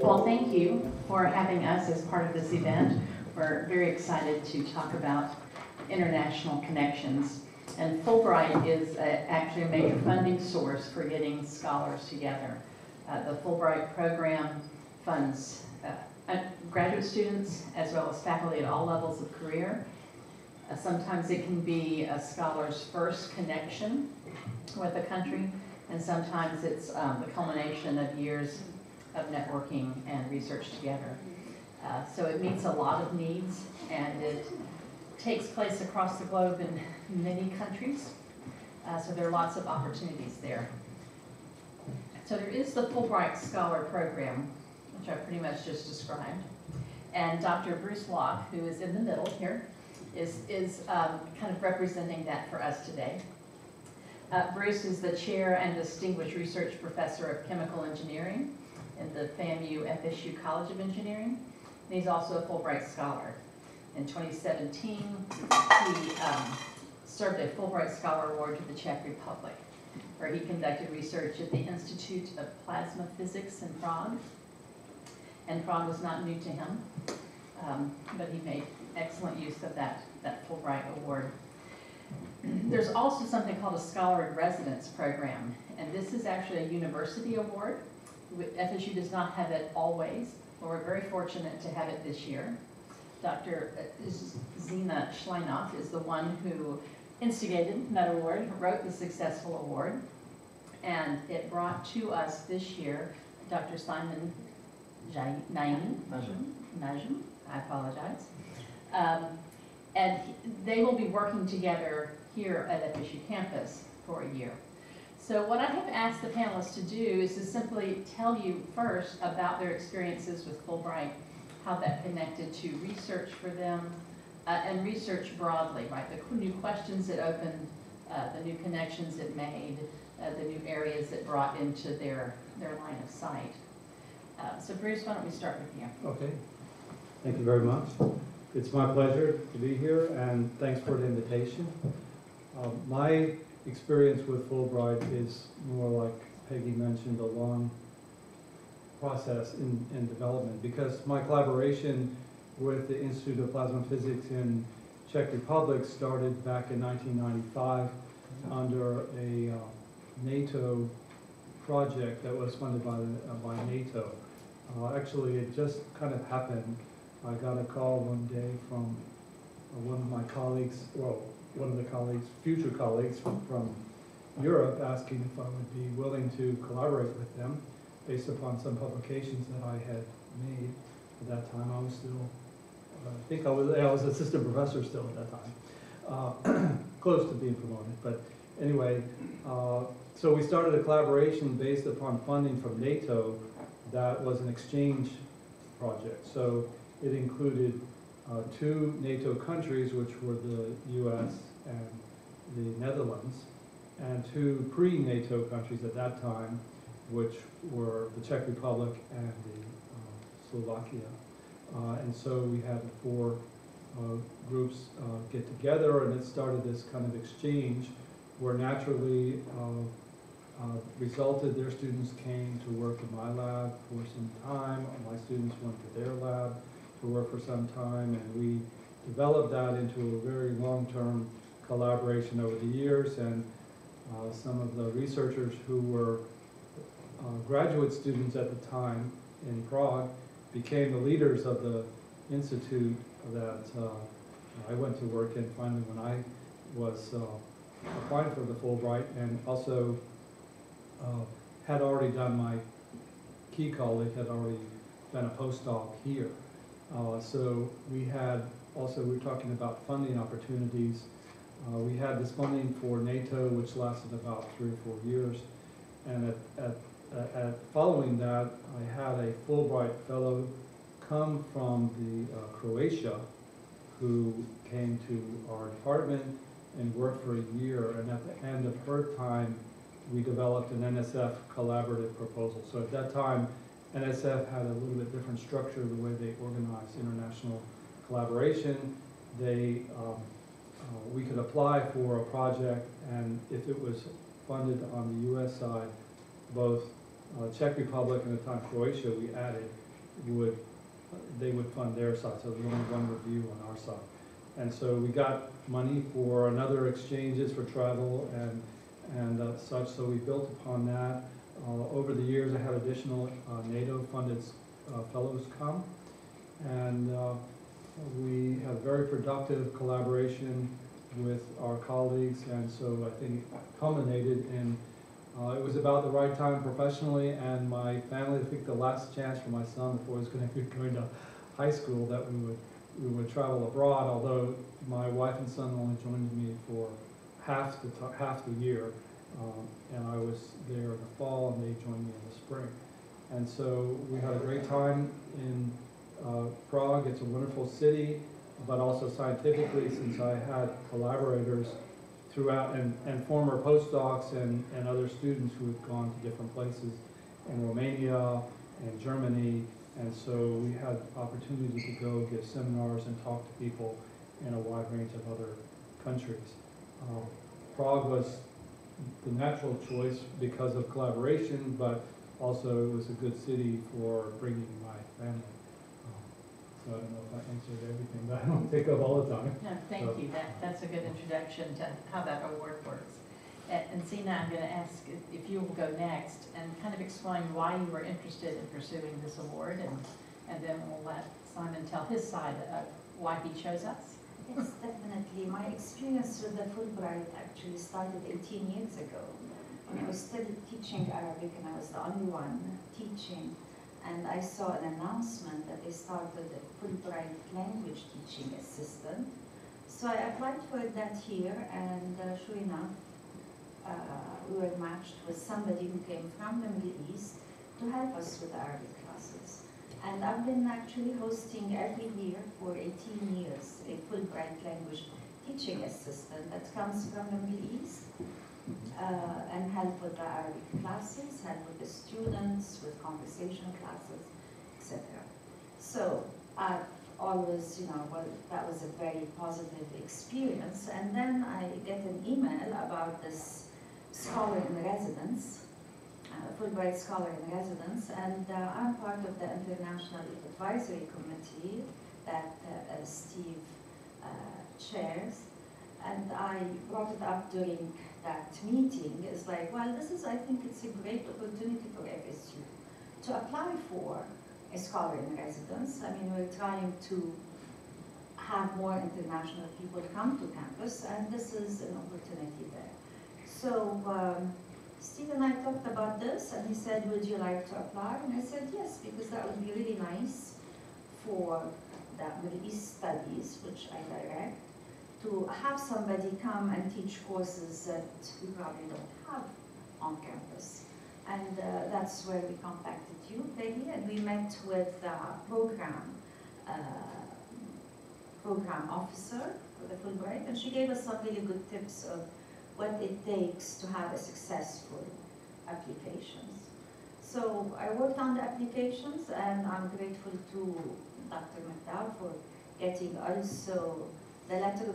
Well, thank you for having us as part of this event. We're very excited to talk about international connections. And Fulbright is actually a major funding source for getting scholars together. The Fulbright program funds graduate students as well as faculty at all levels of career. Sometimes it can be a scholar's first connection with a country, and sometimes it's the culmination of years of networking and research together. So it meets a lot of needs, and it takes place across the globe in many countries. So there are lots of opportunities there. So there is the Fulbright Scholar Program, which I pretty much just described. And Dr. Bruce Locke, who is in the middle here, is kind of representing that for us today. Bruce is the chair and distinguished research professor of chemical engineering in the FAMU FSU College of Engineering. And he's also a Fulbright Scholar. In 2017, he served a Fulbright Scholar Award to the Czech Republic, where he conducted research at the Institute of Plasma Physics in Prague. And Prague was not new to him, but he made excellent use of that Fulbright Award. There's also something called a Scholar in Residence program, and this is actually a university award. FSU does not have it always, but we're very fortunate to have it this year. Dr. Zina Schleinoff is the one who instigated that award, wrote the successful award, and it brought to us this year Dr. Simon Najm, I apologize. And they will be working together here at FSU campus for a year. So what I have asked the panelists to do is to simply tell you first about their experiences with Fulbright, how that connected to research for them, and research broadly, right? The new questions it opened, the new connections it made, the new areas it brought into their line of sight. So Bruce, why don't we start with you? Okay, thank you very much. It's my pleasure to be here, and thanks for the invitation. My experience with Fulbright is more like Peggy mentioned, a long process in development, because my collaboration with the Institute of Plasma Physics in Czech Republic started back in 1995 under a NATO project that was funded by NATO. Actually, it just kind of happened. I got a call one day from one of my colleagues, well, one of the colleagues, future colleagues from Europe, asking if I would be willing to collaborate with them based upon some publications that I had made. At that time, I was still, I think I was assistant professor still at that time, close to being promoted. But anyway, so we started a collaboration based upon funding from NATO that was an exchange project. So it included 2 NATO countries, which were the US and the Netherlands, and 2 pre-NATO countries at that time, which were the Czech Republic and the Slovakia. And so we had the 4 groups get together, and it started this kind of exchange where naturally resulted their students came to work in my lab for some time, my students went to their lab to work for some time, and we developed that into a very long-term collaboration over the years. And some of the researchers who were graduate students at the time in Prague became the leaders of the institute that I went to work in finally when I was applying for the Fulbright, and also had already done, my key colleague had already done a postdoc here. So we had also, we were talking about funding opportunities. We had this funding for NATO, which lasted about 3 or 4 years. And following that, I had a Fulbright fellow come from Croatia, who came to our department and worked for a year. And at the end of her time, we developed an NSF collaborative proposal. So at that time, NSF had a little bit different structure, the way they organized international collaboration. We could apply for a project, and if it was funded on the US side, both Czech Republic and at the time Croatia, we added, would, they would fund their side, so there was only one review on our side. And so we got money for another exchanges for travel and such, so we built upon that. Over the years, I had additional NATO-funded fellows come, and we have very productive collaboration with our colleagues, and so I think it culminated in, it was about the right time professionally, and my family, I think the last chance for my son before he was going to be going to high school, that we would travel abroad, although my wife and son only joined me for half the year, and I was there in the fall, and they joined me in the spring. And so we had a great time in Prague. It's a wonderful city, but also scientifically, since I had collaborators throughout, and former postdocs and other students who had gone to different places in Romania and Germany, and so we had opportunity to go give seminars and talk to people in a wide range of other countries. Prague was the natural choice because of collaboration, but also it was a good city for bringing my family. So I don't know if I answered everything, but I don't take up all the time. No, thank you. That's a good introduction to how that award works. And Sina, I'm going to ask if you will go next and kind of explain why you were interested in pursuing this award, and then we'll let Simon tell his side of why he chose us. Yes, definitely. My experience with the Fulbright actually started 18 years ago. When I was still teaching Arabic, and I was the only one teaching, and I saw an announcement that they started a Fulbright language teaching assistant. So I applied for that here, and sure enough, we were matched with somebody who came from the Middle East to help us with the Arabic classes. And I've been actually hosting every year for 18 years a Fulbright language teaching assistant that comes from the Middle East and help with the Arabic classes, help with the students, with conversation classes, etc. So I've always, well, that was a very positive experience. And then I get an email about this scholar in residence, Fulbright Scholar in Residence, and I'm part of the International Advisory Committee that Steve chairs, and I brought it up during that meeting. It's like, well, I think it's a great opportunity for FSU to apply for a Scholar in Residence. I mean, we're trying to have more international people come to campus, and this is an opportunity there. So Steve and I talked about this, and he said, would you like to apply? And I said, yes, because that would be really nice for the Middle East Studies, which I direct, to have somebody come and teach courses that we probably don't have on campus. And that's where we contacted you, Peggy, and we met with the program officer for the Fulbright, and she gave us some really good tips of what it takes to have a successful applications. So I worked on the applications, and I'm grateful to Dr. McDowell for getting also the letters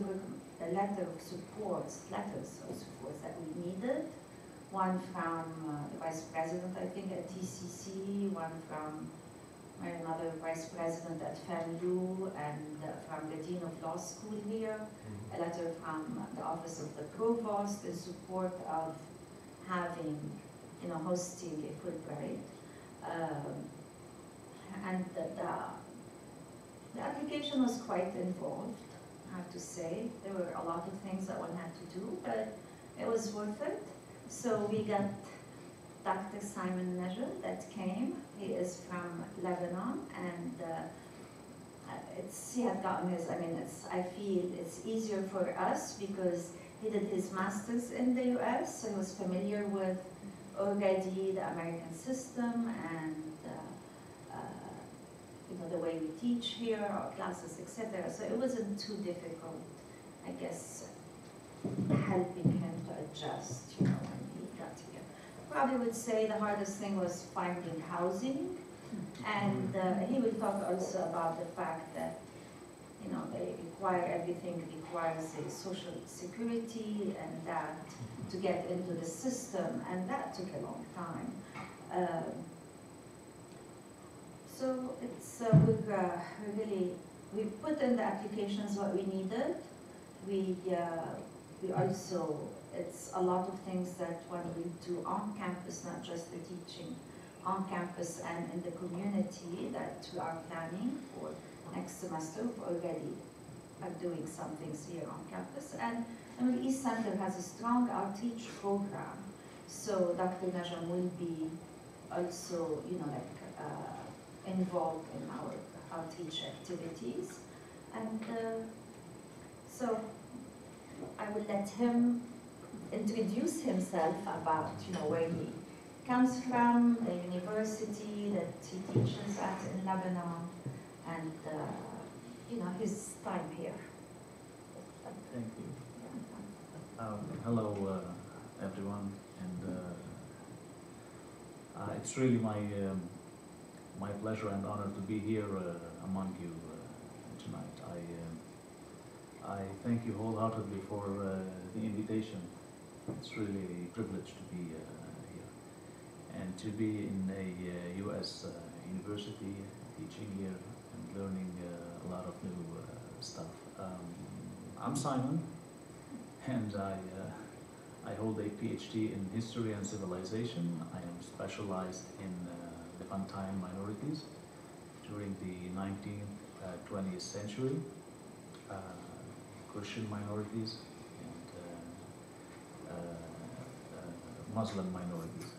of support that we needed. One from the Vice President, I think, at TCC, one from another Vice President at FAMU, and from the Dean of Law School here, a letter from the Office of the Provost in support of having, hosting a Fulbright. And the application was quite involved, I have to say. There were a lot of things that one had to do, but it was worth it. So we got Dr. Simon Nejer that came. He is from Lebanon, and he had gotten his, I feel it's easier for us because he did his master's in the US, so he was familiar with already the American system and the way we teach here, our classes, etc. So it wasn't too difficult, I guess, helping him to adjust, when he got here. Probably would say the hardest thing was finding housing, and he will talk also about the fact that they require, everything requires a social security, and that to get into the system, and that took a long time. So it's we put in the applications what we needed. We also, it's a lot of things that one will do on campus, not just the teaching, on campus and in the community that we are planning for next semester. We've already are doing some things here on campus. And the East Center has a strong outreach program. So Dr. Najam will be also, involved in our outreach activities. And so I will let him introduce himself about, where he comes from, the university that he teaches at in Lebanon, and his time here. Thank you. Hello, everyone, and it's really my pleasure and honor to be here among you tonight. I thank you wholeheartedly for the invitation. It's really a privilege to be here and to be in a U.S. university, teaching here and learning a lot of new stuff. I'm Simon, and I hold a PhD in History and Civilization. I am specialized in Levantine minorities during the 19th, 20th century, Christian minorities, and Muslim minorities.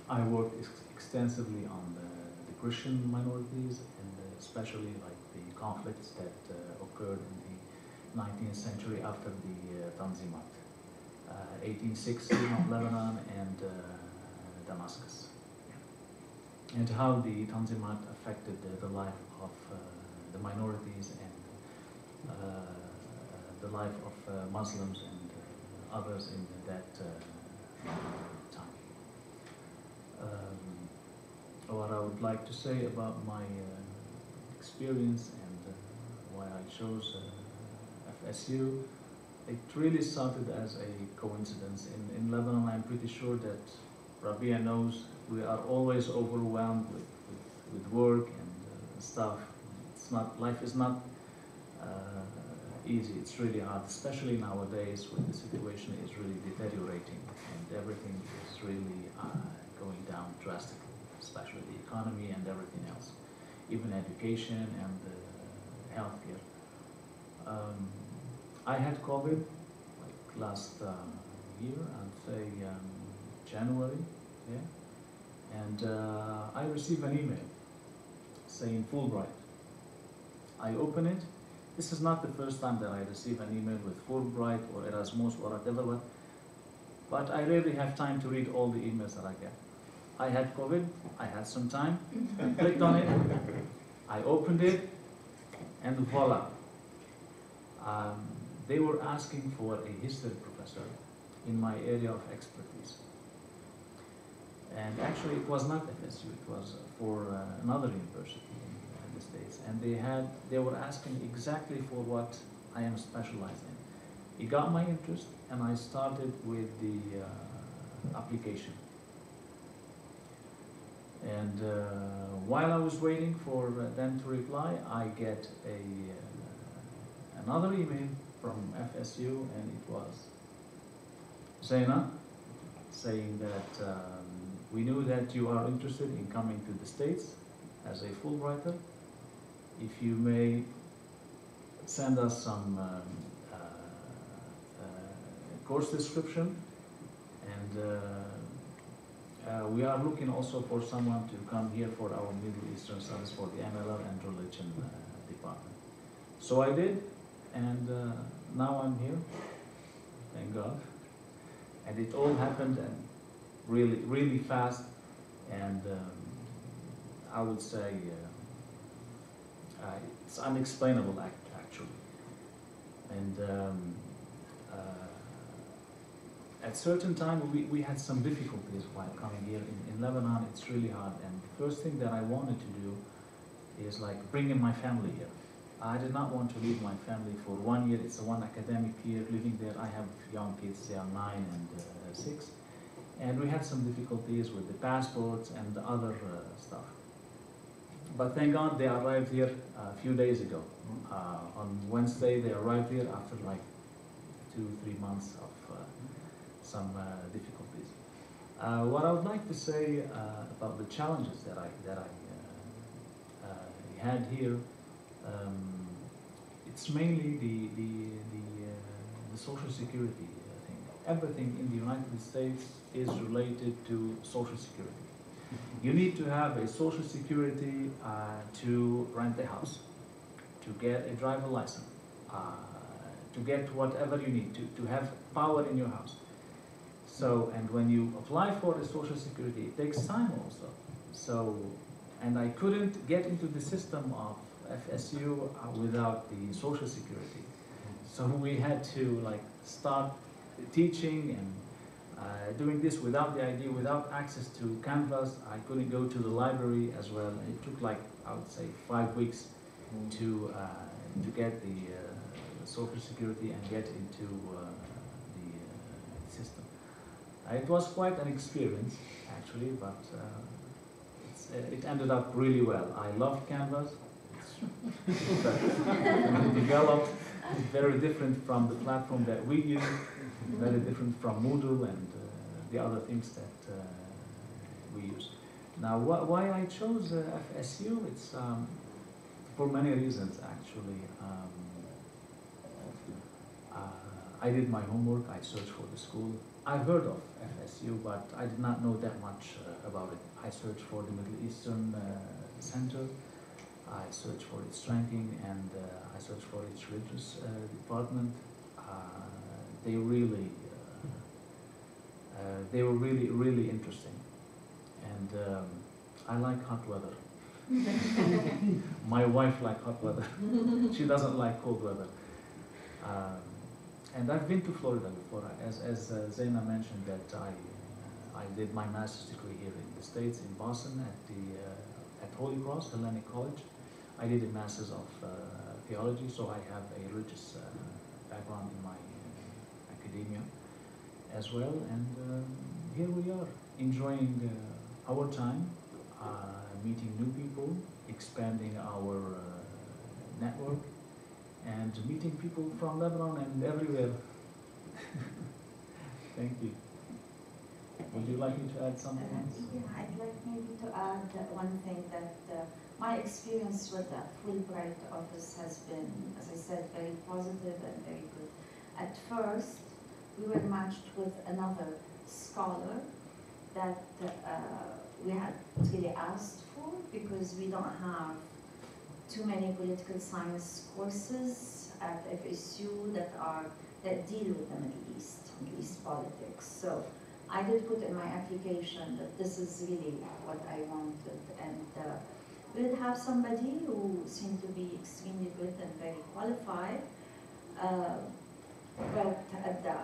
I work extensively on the Christian minorities, and especially like the conflicts that occurred in the 19th century after the Tanzimat, 1860 of Lebanon and Damascus, and how the Tanzimat affected the life of the minorities and the life of Muslims and others in that time. What I would like to say about my experience and why I chose FSU, it really started as a coincidence. In Lebanon, I'm pretty sure that Rabia knows we are always overwhelmed with work and stuff. Life is not easy. It's really hard, especially nowadays when the situation is really deteriorating and everything is really going down drastically, especially the economy and everything else, even education and healthcare. I had COVID like last year, I'd say January, yeah, and I received an email saying Fulbright. I open it. This is not the first time that I receive an email with Fulbright or Erasmus or whatever, but I rarely have time to read all the emails that I get. I had COVID, I had some time, I clicked on it, I opened it, and voila. They were asking for a history professor in my area of expertise. And actually it was not FSU, it was for another university in the States. And they were asking exactly for what I am specialized in. It got my interest, and I started with the application. And while I was waiting for them to reply, I get another email from FSU, and it was Zaina saying that we knew that you are interested in coming to the States as a Fulbrighter. If you may send us some course description, and we are looking also for someone to come here for our Middle Eastern Studies for the MLR and Religion department. So I did, and now I'm here, thank God. And it all happened and really, really fast, and I would say it's unexplainable actually. And at certain time we had some difficulties while coming here in Lebanon. It's really hard, and the first thing that I wanted to do is like bring in my family here. I did not want to leave my family for 1 year. It's a one academic year living there. I have young kids, they are 9 and 6. And we had some difficulties with the passports and the other stuff. But thank God they arrived here a few days ago. On Wednesday they arrived here after like 2-3 months of some difficulties. What I would like to say about the challenges that I had here, it's mainly the social security thing. Everything in the United States is related to social security. You need to have a social security to rent a house, to get a driver license, to get whatever you need to have power in your house. So, and when you apply for the social security, it takes time also. So, and I couldn't get into the system of FSU without the social security. So we had to like start teaching and doing this without the ID, without access to Canvas. I couldn't go to the library as well. It took like, I would say, 5 weeks to get the social security and get into the system. It was quite an experience actually, but it ended up really well. I loved Canvas. It's developed very different from the platform that we use, very different from Moodle and the other things that we use. Now, why I chose FSU? It's for many reasons actually. I did my homework. I searched for the school. I heard of FSU, but I did not know that much about it. I searched for the Middle Eastern Center. I searched for its ranking, and I searched for its religious department. They were really interesting, and I like hot weather. My wife likes hot weather. She doesn't like cold weather. And I've been to Florida before. As Zaina mentioned, that I did my master's degree here in the States, in Boston, at Holy Cross Hellenic College. I did a master's of theology, so I have a religious background in my academia as well. And here we are, enjoying our time, meeting new people, expanding our network, and meeting people from Lebanon and everywhere. Thank you. Would you like me to add something else? Yeah, I'd like maybe to add one thing, that my experience with the Fulbright office has been, as I said, very positive and very good. At first, we were matched with another scholar that we had really asked for, because we don't have too many political science courses at FSU that deal with the Middle East politics. So I did put in my application that this is really what I wanted, and we did have somebody who seemed to be extremely good and very qualified, but at the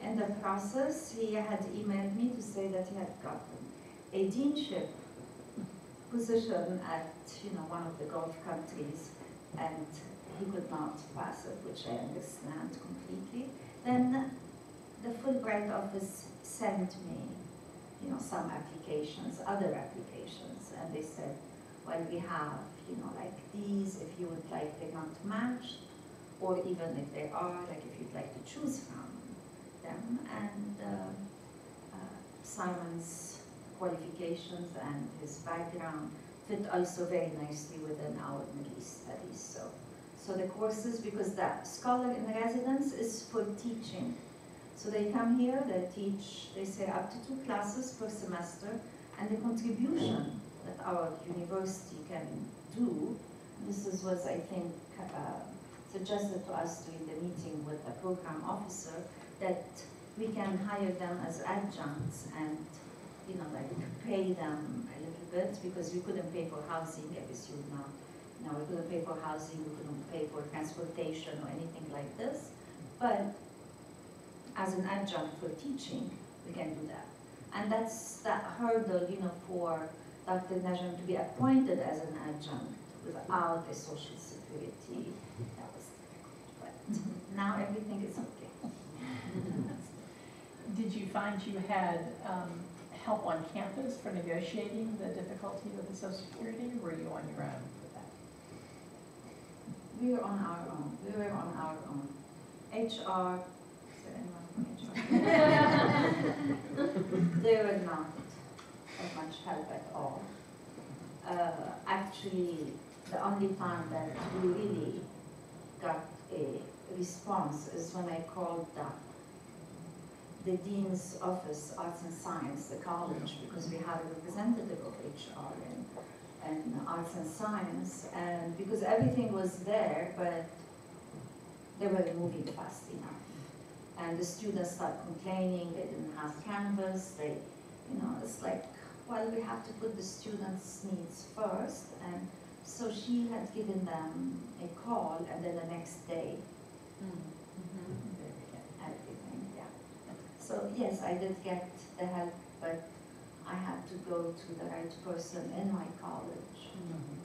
end of the process, he had emailed me to say that he had gotten a deanship position at one of the Gulf countries, and he could not pass it, which I understand completely. Then the Fulbright office sent me, some applications, other applications, and they said, well, we have, like these, if you would like, they're not matched, or even if they are, like if you'd like to choose from them. And Simon's qualifications and his background fit also very nicely within our Middle East studies. So the courses, because the scholar in residence is for teaching. So they come here, they teach, they say up to 2 classes per semester, and the contribution that our university can do, this was, I think, suggested to us during the meeting with the program officer, that we can hire them as adjuncts and like pay them a little bit, because we couldn't pay for housing, FSU now. We couldn't pay for housing, we couldn't pay for transportation or anything like this. But as an adjunct for teaching, we can do that. And that's that hurdle, for Dr. Najm to be appointed as an adjunct without a social security. That was difficult, but now everything is okay. Did you find you had help on campus for negotiating the difficulty with the Social Security, or were you on your own with that? We were on our own. We were on our own. HR, is there anyone from HR? They were not of much help at all. Actually, the only time that we really got a response is when I called the Dean's Office, Arts and Science, the college, because we had a representative of HR and Arts and Science, and because everything was there, but they were moving fast enough. And the students started complaining, they didn't have Canvas, it's like, well, we have to put the students' needs first, and so she had given them a call, and then the next day, everything, yeah. So yes, I did get the help, but I had to go to the right person in my college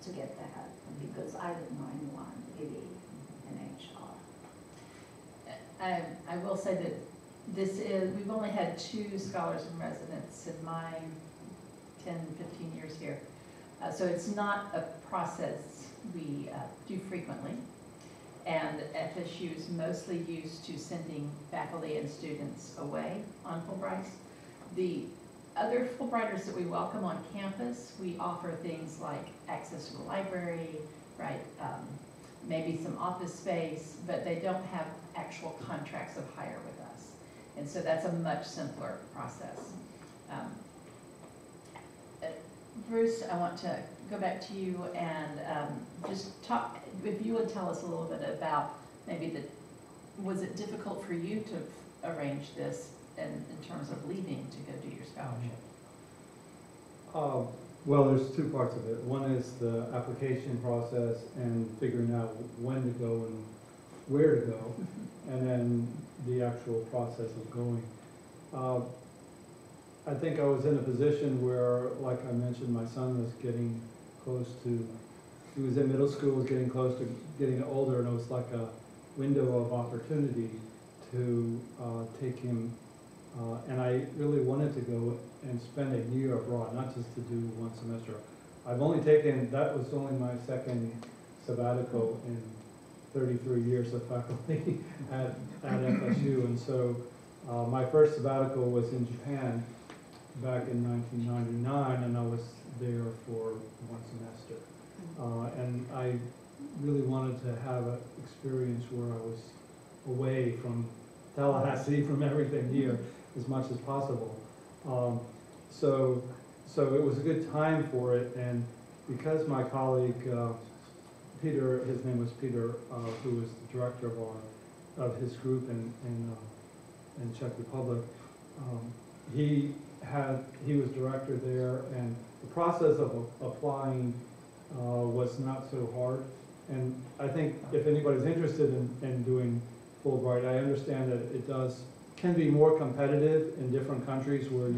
to get the help, because I didn't know anyone really in HR. I will say that we've only had 2 scholars in residence in my 10, 15 years here. So it's not a process we do frequently. And FSU is mostly used to sending faculty and students away on Fulbrights. The other Fulbrighters that we welcome on campus, we offer things like access to the library, right? Maybe some office space, but they don't have actual contracts of hire with us. And so that's a much simpler process. Bruce, I want to go back to you and just talk, if you would tell us a little bit about maybe was it difficult for you to arrange this in terms of leaving to go do your scholarship? Well, there's 2 parts of it. One is the application process and figuring out when to go and where to go, and then the actual process of going. I think I was in a position where, like I mentioned, my son was getting close to, he was in middle school, was getting close to getting older, and it was like a window of opportunity to take him, and I really wanted to go and spend a year abroad, not just to do 1 semester. I've only taken, that was only my 2nd sabbatical in 33 years of faculty at FSU, and so my first sabbatical was in Japan back in 1999, and I was there for 1 semester. And I really wanted to have an experience where I was away from Tallahassee, from everything here, as much as possible. So it was a good time for it, and because my colleague, Peter, his name was Peter, who was the director of his group in Czech Republic, he was director there, and the process of applying was not so hard. And I think if anybody's interested in doing Fulbright, I understand that it can be more competitive in different countries where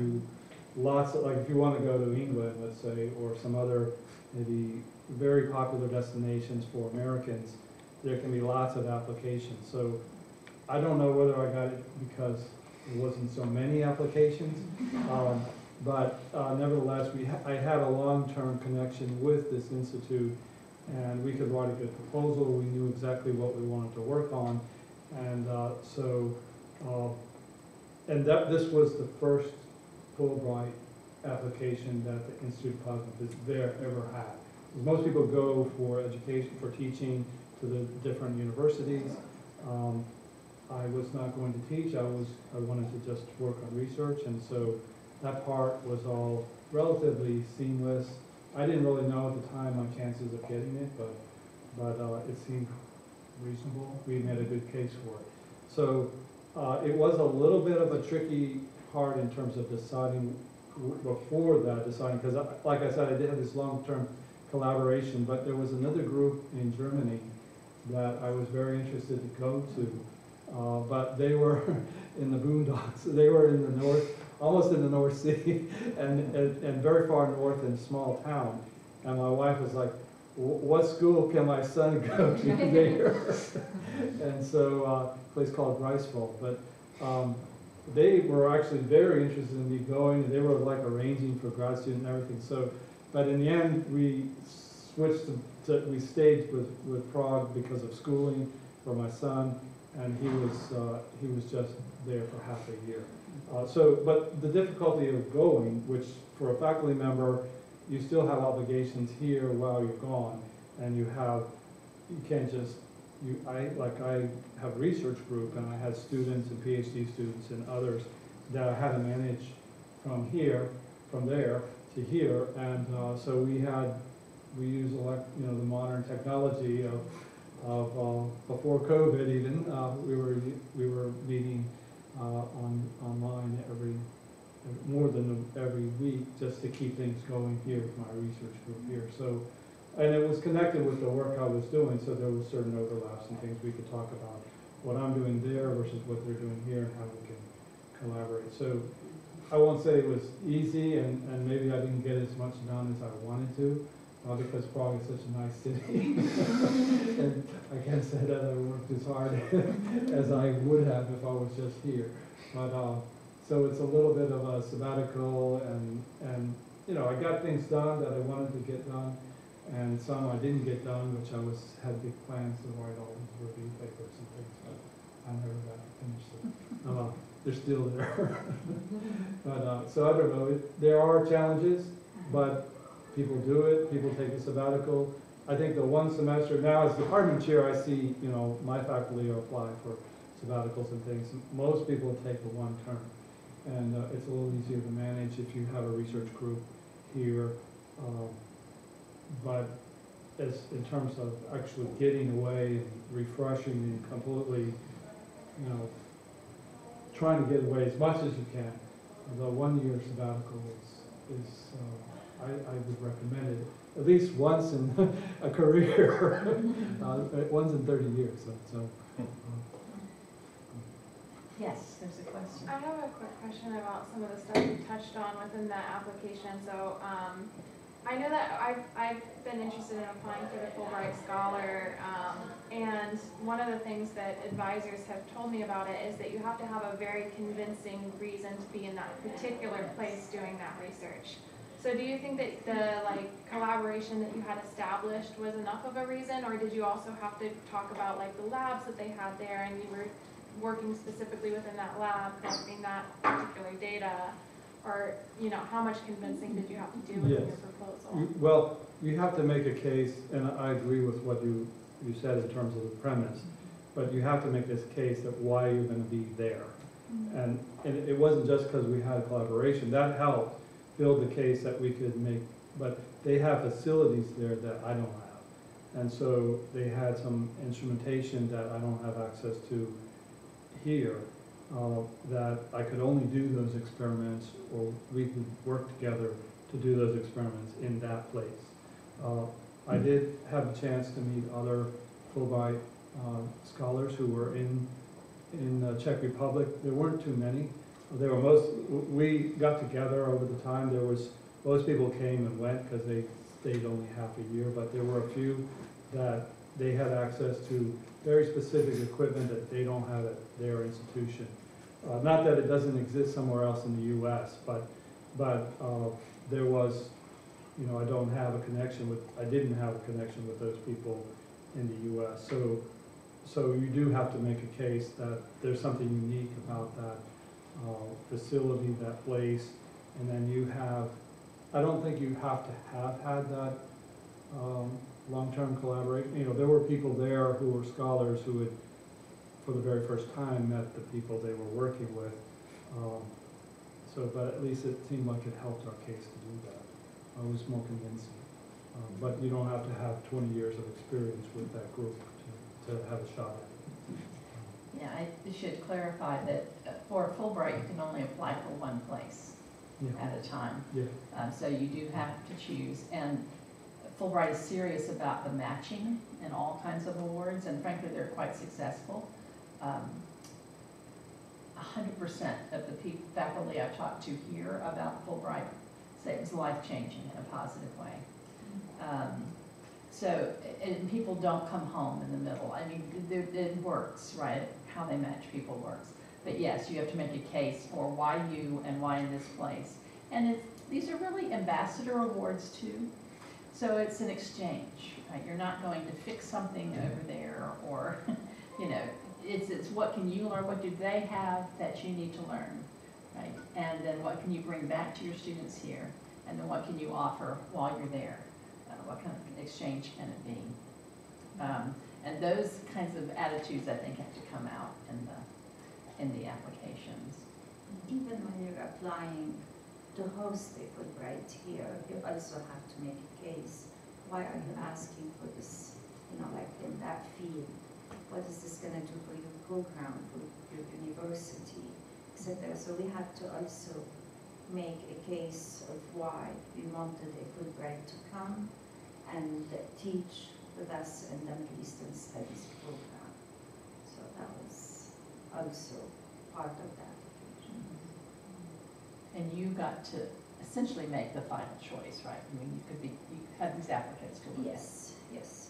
like if you want to go to England, let's say, or some other maybe very popular destinations for Americans, there can be lots of applications. So I don't know whether I got it because there wasn't so many applications, but nevertheless, I had a long-term connection with this institute, and we could write a good proposal. We knew exactly what we wanted to work on, and this was the first Fulbright application that the Institute of Cosmetology there ever had. Most people go for education, for teaching to the different universities. I was not going to teach. I wanted to just work on research, and so that part was all relatively seamless. I didn't really know at the time my chances of getting it, but it seemed reasonable. We made a good case for it. So it was a little bit of a tricky part in terms of deciding because like I said, I did have this long-term collaboration, but there was another group in Germany that I was very interested to go to, but they were in the boondocks. They were in the north, almost in the North Sea, and very far north in a small town. And my wife was like, what school can my son go to there? And so a place called Greifswald. But they were actually very interested in me going, and they were like arranging for grad student and everything. So, but in the end, we switched we stayed with Prague because of schooling for my son, and he was just there for half a year. But the difficulty of going, which for a faculty member, you still have obligations here while you're gone, and you can't just, I have a research group, and I had students and PhD students and others that I had to manage from there to here, and so we use the modern technology of before COVID even, we were meeting online more than every week just to keep things going here with my research group here. So, and it was connected with the work I was doing, so there was certain overlaps and things we could talk about what I'm doing there versus what they're doing here and how we can collaborate. So I won't say it was easy, and maybe I didn't get as much done as I wanted to, because Prague is such a nice city. And I can't say that I worked as hard as I would have if I was just here. But so it's a little bit of a sabbatical, and I got things done that I wanted to get done, and some I didn't get done, which had big plans to write all these review papers and things, but I never got to finish them. They're still there. But so I don't know. There are challenges, but people do it. People take a sabbatical. I think the one semester now, as department chair, I see my faculty apply for sabbaticals and things. Most people take the one term, and it's a little easier to manage if you have a research group here. But in terms of actually getting away and refreshing and completely, trying to get away as much as you can, the 1 year sabbatical is I would recommend it at least once in a career, once in 30 years. So. Yes, there's a question. I have a quick question about some of the stuff you touched on within that application. So I know that I've been interested in applying for the Fulbright Scholar, and one of the things that advisors have told me about it is that you have to have a very convincing reason to be in that particular place doing that research. So do you think that the collaboration that you had established was enough of a reason, or did you also have to talk about the labs that they had there, and you were working specifically within that lab, collecting that particular data, or how much convincing did you have to do within your proposal? Well, you have to make a case, and I agree with what you said in terms of the premise, but you have to make this case of why you're going to be there. And it wasn't just because we had a collaboration. That helped build the case that we could make, but they have facilities there that I don't have. And so they had some instrumentation that I don't have access to here, that I could only do those experiments, or we could work together to do those experiments in that place. I did have a chance to meet other Fulbright scholars who were in the Czech Republic. There weren't too many. We got together over the time. Most people came and went because they stayed only half a year, but there were a few that they had access to very specific equipment that they don't have at their institution. Not that it doesn't exist somewhere else in the U.S., but there was, I didn't have a connection with those people in the U.S. So you do have to make a case that there's something unique about that facility, that place, and then I don't think you have to have had that long-term collaboration. There were people there who were scholars who had, for the very first time, met the people they were working with. But at least it seemed like it helped our case to do that. It was more convincing. But you don't have to have 20 years of experience with that group to have a shot at it. Yeah, I should clarify that for Fulbright, you can only apply for one place at a time. Yeah. So you do have to choose. And Fulbright is serious about the matching in all kinds of awards, and frankly, they're quite successful. 100% of the faculty I've talked to here about Fulbright say it was life-changing in a positive way. And people don't come home in the middle. I mean, it works, right? How they match people works. But yes, you have to make a case for why you and why in this place. And these are really ambassador awards too. So it's an exchange, right? You're not going to fix something over there or, you know, it's what can you learn, what do they have that you need to learn, right? And then what can you bring back to your students here? And then what can you offer while you're there? What kind of exchange can it be? And those kinds of attitudes, I think, have to come out in the applications. Even when you're applying to host a Fulbright here, you also have to make a case. Why are you asking for this, you know, like in that field? What is this going to do for your program, for your university, etc.? So we have to also make a case of why we wanted a Fulbright to come and teach with us in the Middle Eastern Studies program. So that was also part of the application. And you got to essentially make the final choice, right? I mean, you had these applicants to look at. Yes, yes.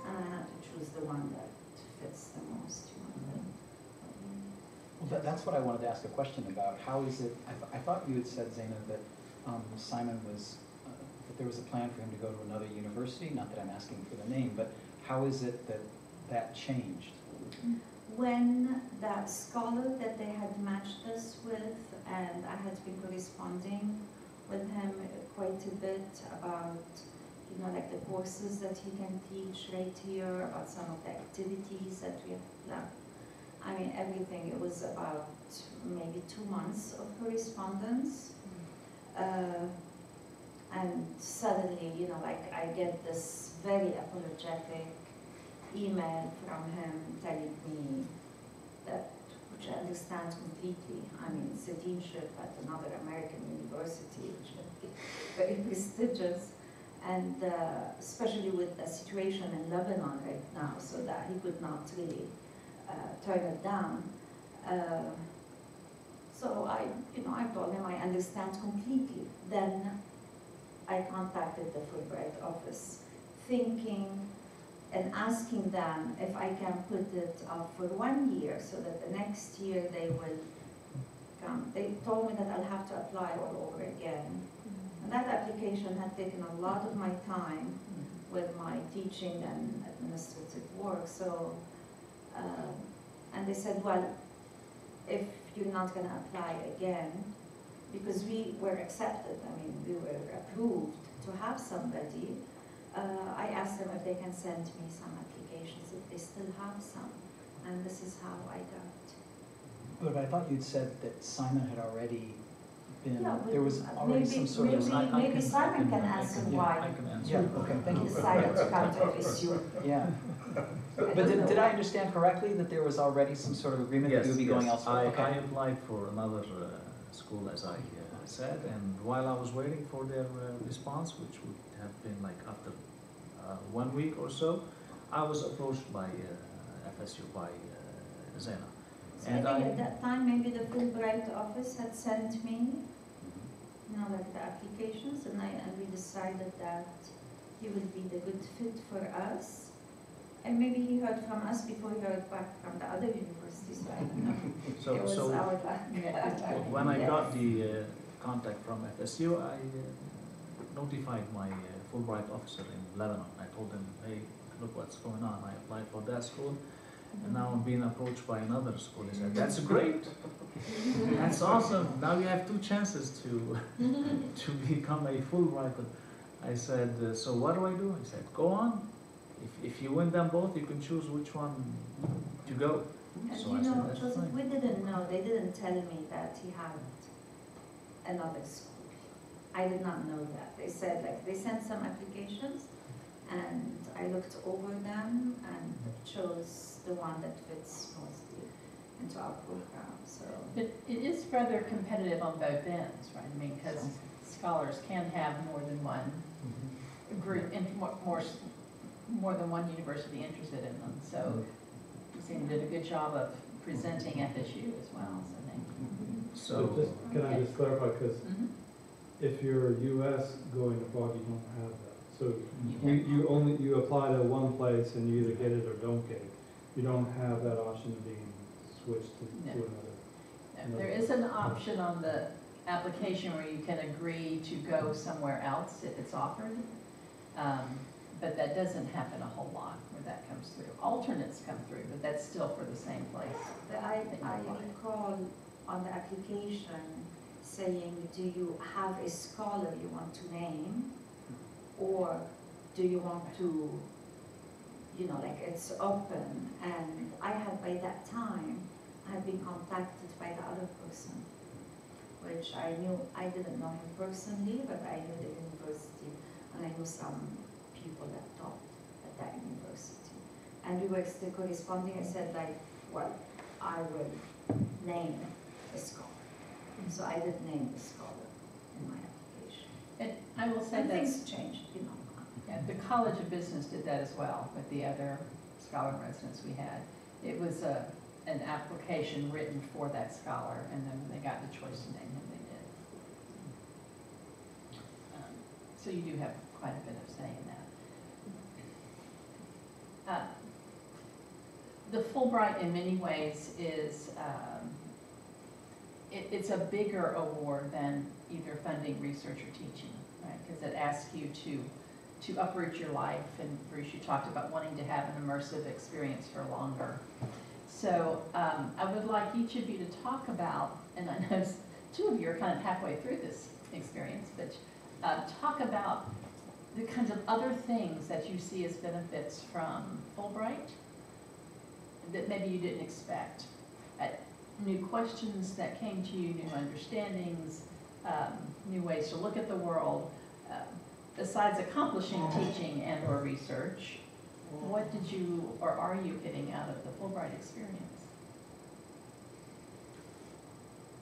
And I had to choose the one that fits the most, you know. Well, that's what I wanted to ask a question about. How is it, I thought you had said, Zainab, that Simon was, that there was a plan for him to go to another university, not that I'm asking for the name, but how is it that that changed? When that scholar that they had matched us with, and I had been corresponding with him quite a bit about, you know, like the courses that he can teach right here, about some of the activities that we have planned. I mean, everything. It was about maybe 2 months of correspondence. And suddenly, you know, like I get this very apologetic email from him telling me that, which I understand completely. I mean, citizenship at another American university, which would be very prestigious. And especially with the situation in Lebanon right now, so that he could not really turn it down. So I told him I understand completely. Then I contacted the Fulbright office, thinking and asking them if I can put it up for 1 year, so that the next year they will come. They told me that I'll have to apply all over again. And that application had taken a lot of my time with my teaching and administrative work. So, and they said, well, if you're not going to apply again, because we were accepted, I mean, we were approved to have somebody, I asked them if they can send me some applications, if they still have some. And this is how I got. But I thought you'd said that Simon had already been, Yeah, there was already some sort of... Maybe Simon can answer why I can answer. Yeah, okay, thank he you. decided to come to FSU. Yeah. But did I understand correctly that there was already some sort of agreement that you would be going elsewhere? I applied for another school, as I said, and while I was waiting for their response, which would have been like after 1 week or so, I was approached by FSU, by Zena. So I think at that time, maybe the Fulbright office had sent me, you know, like the applications, and we decided that he would be the good fit for us. And maybe he heard from us before he heard back from the other universities, so I don't know. It was our luck. When I got the contact from FSU, I notified my Fulbright officer in Lebanon. I told him, hey, look what's going on. I applied for that school, and now I'm being approached by another school. He said, that's great. That's awesome. Now you have 2 chances to become a Fulbright. I said, so what do I do? He said, go on. If you win them both, you can choose which one to go. And So you I said, know, that's Joseph, fine. we didn't know, they didn't tell me that he had another school. I did not know that. They said, like, they sent some applications, and I looked over them and chose the one that fits mostly into our program, so. But it is rather competitive on both ends, right? I mean, because scholars can have more than one group, more than one university interested in them. So you seem to do a good job of presenting FSU as well, so thank you. So just, can I just clarify, because if you're US going abroad, you don't have that. So you apply to one place and you either get it or don't get it. You don't have that option of being switched to another. There is an option on the application where you can agree to go somewhere else if it's offered. But that doesn't happen a whole lot where that comes through. Alternates come through, but that's still for the same place. But I recall on the application saying, do you have a scholar you want to name? Or do you want to, you know, like it's open? And I had by that time, I had been contacted by the other person, which I knew, I didn't know him personally, but I knew the university, and I knew some people that taught at that university. And we were still corresponding. I said, like, well, I will name a scholar. So I did name the scholar in my application. And I will say And that things changed, you know. yeah, the College of Business did that as well with the other scholar residents we had. It was an application written for that scholar, and then when they got the choice to name him, they did. So you do have quite a bit of say in that. The Fulbright in many ways is, it's a bigger award than either funding, research, or teaching, right? Because it asks you to uproot your life, and Bruce, you talked about wanting to have an immersive experience for longer. So I would like each of you to talk about, and I know two of you are kind of halfway through this experience, but talk about the kinds of other things that you see as benefits from Fulbright that maybe you didn't expect. New questions that came to you, new understandings, new ways to look at the world. Besides accomplishing teaching and or research, what did you or are you getting out of the Fulbright experience?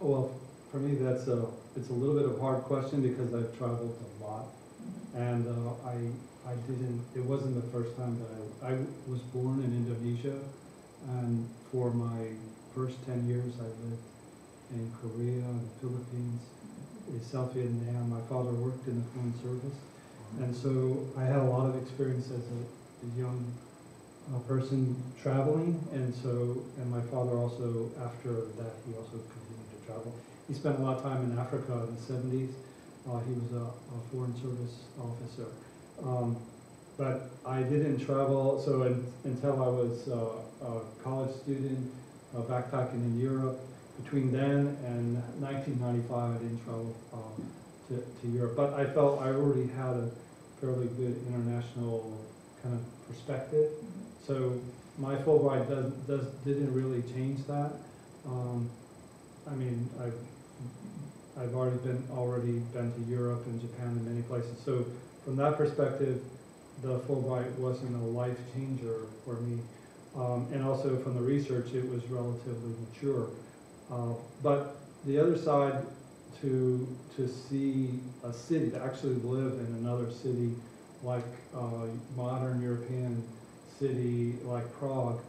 Well, for me, it's a little bit of a hard question because I've traveled a lot. And I didn't, it wasn't the first time that I was born in Indonesia, and for my first 10 years I lived in Korea and the Philippines, South Vietnam. My father worked in the Foreign Service, and so I had a lot of experience as a young person traveling, and my father also, after that, he also continued to travel. He spent a lot of time in Africa in the 70s. He was a Foreign Service officer. But I didn't travel, so until I was a college student, backpacking in Europe. Between then and 1995, I didn't travel to Europe. But I felt I already had a fairly good international kind of perspective. So my Fulbright didn't really change that. I mean, I've already been to Europe and Japan and many places. So from that perspective, the Fulbright wasn't a life changer for me. And also from the research, it was relatively mature. But the other side, to see a city, to actually live in another city like modern European city like Prague,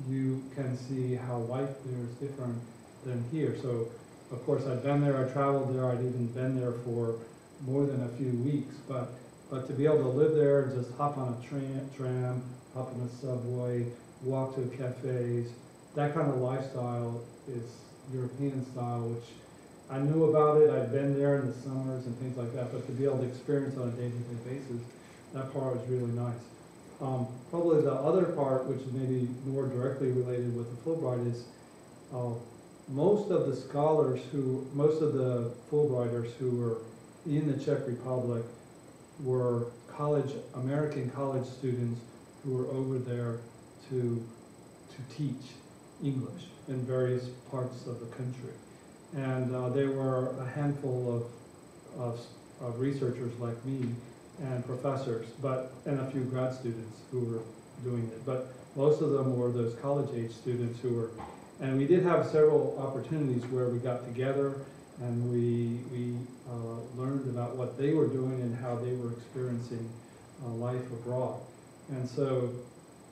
you can see how life there is different than here. So of course I'd been there, I traveled there, I'd even been there for more than a few weeks, but to be able to live there and just hop on a tram, hop on a subway, walk to cafes, that kind of lifestyle is European style, which I knew about it, I'd been there in the summers and things like that, but to be able to experience on a day-to-day basis, that part was really nice. Probably the other part, which is maybe more directly related with the Fulbright, is most of the scholars most of the Fulbrighters who were in the Czech Republic were American college students who were over there to teach English in various parts of the country. And there were a handful of researchers like me and professors, and a few grad students who were doing it. But most of them were those college-age students who were, and we did have several opportunities where we got together and we learned about what they were doing and how they were experiencing life abroad. And so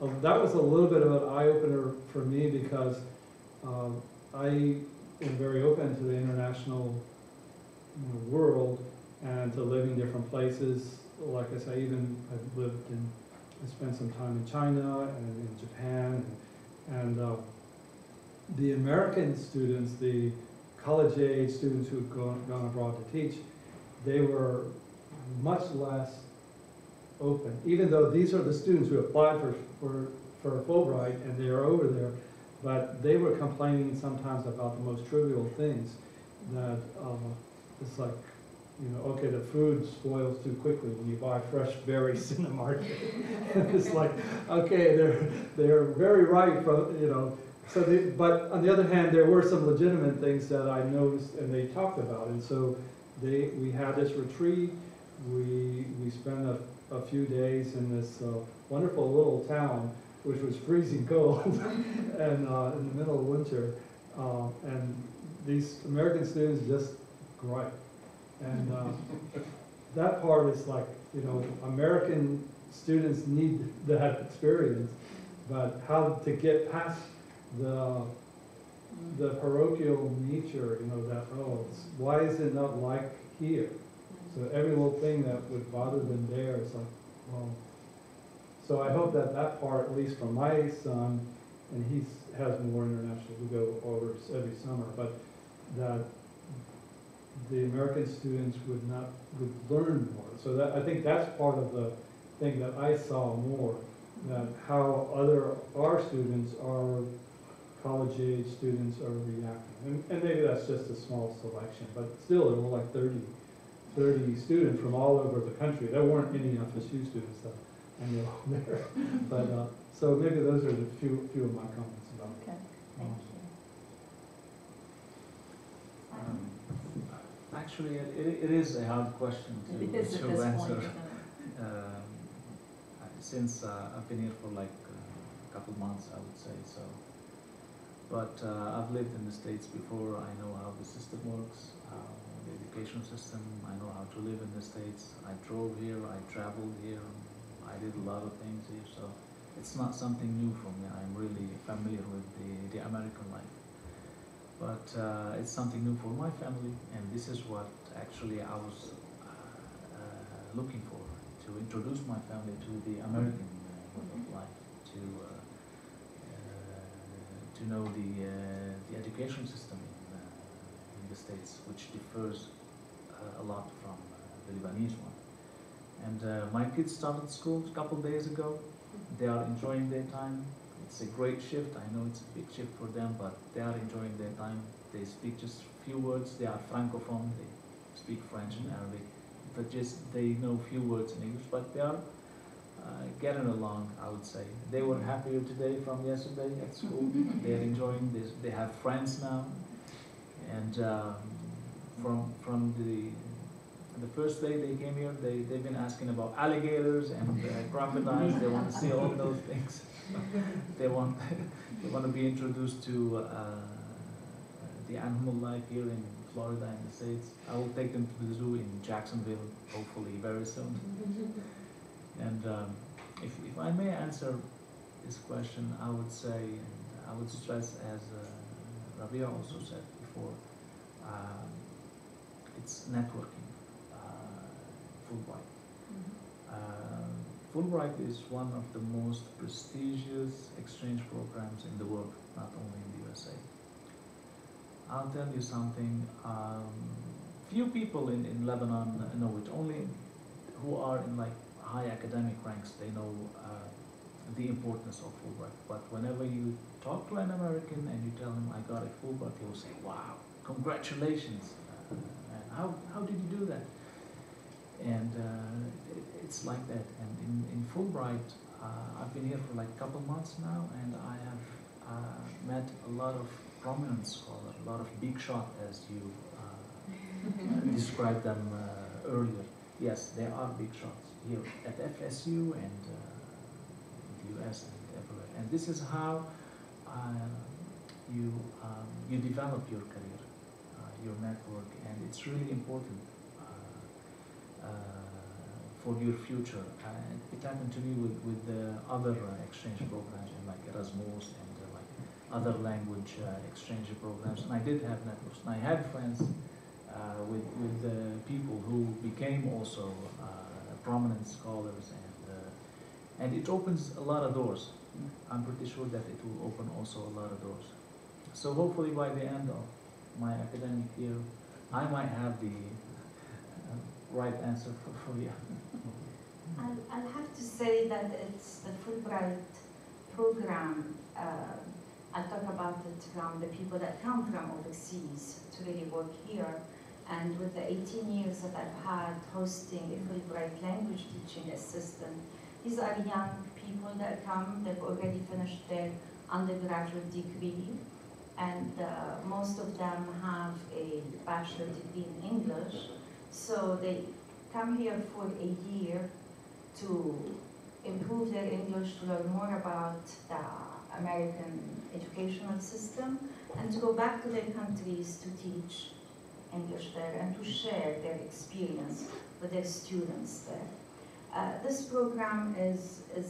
that was a little bit of an eye-opener for me because I am very open to the international world and to living different places. Like I say, even I spent some time in China and in Japan, the American students, the college-age students who've gone abroad to teach, they were much less open, even though these are the students who applied for Fulbright and they are over there, but they were complaining sometimes about the most trivial things, that it's like, you know, okay, the food spoils too quickly when you buy fresh berries in the market. It's like, okay, they're very right, from, you know. So but on the other hand, there were some legitimate things that I noticed and they talked about, and so we had this retreat. We spent a few days in this wonderful little town, which was freezing cold, and in the middle of winter, and these American students just gripe. And that part is like, you know, American students need that experience, but how to get past the parochial nature, you know, that, oh, why is it not like here? So every little thing that would bother them there is like, well, so I hope that that part, at least from my son, and he has more international, we go over every summer, but that the American students would learn more. So that, I think that's part of the thing that I saw more, that how our students, our college-age students are reacting. And maybe that's just a small selection, but still there were like 30 students from all over the country. There weren't any FSU students that I know there. But so maybe those are the few of my comments about it. Okay, thank you. Actually, it is a hard question It is at to this answer. point, isn't it? Since I've been here for like a couple months, I would say so. But I've lived in the States before. I know how the system works, the education system. I know how to live in the States. I drove here, I traveled here, I did a lot of things here, so it's not something new for me. I'm really familiar with the American life. But it's something new for my family, and this is what actually I was looking for, to introduce my family to the American way of life, to know the education system in the States, which differs a lot from the Lebanese one. And my kids started school a couple days ago. They are enjoying their time. It's a great shift. I know it's a big shift for them, but they are enjoying their time. They speak just few words. They are francophone. They speak French and Arabic, but just they know few words in English. But they are getting along, I would say. They were happier today from yesterday at school. They are enjoying this. They have friends now, and from the first day they came here, they've been asking about alligators and crocodiles. They want to see all those things. They want to be introduced to the animal life here in Florida and the States. I will take them to the zoo in Jacksonville, hopefully very soon. And if I may answer this question, I would say, and I would stress, as Rabia also said before, it's networking. Fulbright. Fulbright is one of the most prestigious exchange programs in the world, not only in the USA. I'll tell you something, few people in Lebanon know it, only who are in like high academic ranks, they know the importance of Fulbright. But whenever you talk to an American and you tell him, I got a Fulbright, he will say, wow, congratulations. How did you do that? And it's like that. And in Fulbright, I've been here for like a couple months now, and I have met a lot of prominent scholars, a lot of big shot, as you described them earlier. Yes, there are big shots here at FSU and in the US and everywhere. And this is how you develop your career, your network, and it's really important for your future. It happened to me with the other exchange programs, like Erasmus and like other language exchange programs. And I did have networks, and I had friends with people who became also prominent scholars, and it opens a lot of doors. I'm pretty sure that it will open also a lot of doors. So hopefully by the end of my academic year, I might have the right answer for you. I'll have to say that it's the Fulbright program. I'll talk about it from the people that come from overseas to really work here. And with the 18 years that I've had hosting a Fulbright language teaching assistant, these are young people that come, they've already finished their undergraduate degree, and most of them have a bachelor degree in English. So they come here for a year to improve their English, to learn more about the American educational system, and to go back to their countries to teach English there and to share their experience with their students there. This program is an